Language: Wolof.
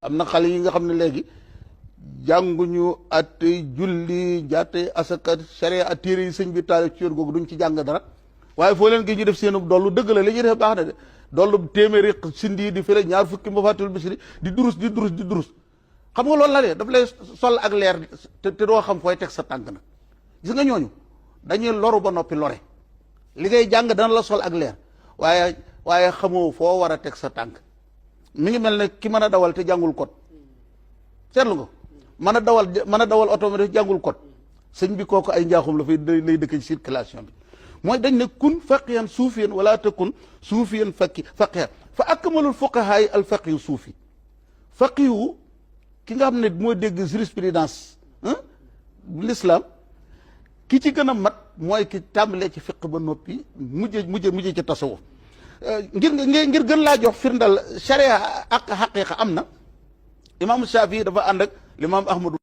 am na xale yi nga xam ne léegi jànguñu ate julli jaate asaka sharia a téere yi sëñ bi taal ci yoon googu duñ ci jàng dara waaye foo leen gi ñu def seenu dollu dëgg la li ñuy def baax na de dollu téeméeri sindi di fële ñaar fukki mafatul bisri di durus xam nga loolu la de daf lay sol ak leer te doo xam fooy teg sa tànk nag gis nga ñooñu dañuy loru ba noppi lore li ngay jàng dana la sol ak leer waaye xamoo foo war a teg sa tànk mi ngi mel ne ki mën a dawal te jàngul code seetlu nga mën a dawal oto te jàngul code sëñ bi kooku ay njaaxum la fay lay dëkk ci circulation bi mooy dañ ne kun faqihan suufiyan wala takun suufiyan faqihan fa akmalul fuqahaay al faqihu suufi faqihu ki nga xam ne moo dégg jurisprudence l'islam ki ci gën a mat mooy ki tàmbalee ci fiq ba noppi mujje ci tasawuf ngir gën laa jox firndal sharia ak xaqiqa am na imaamu Shafii dafa ànd ak limaam Ahmadu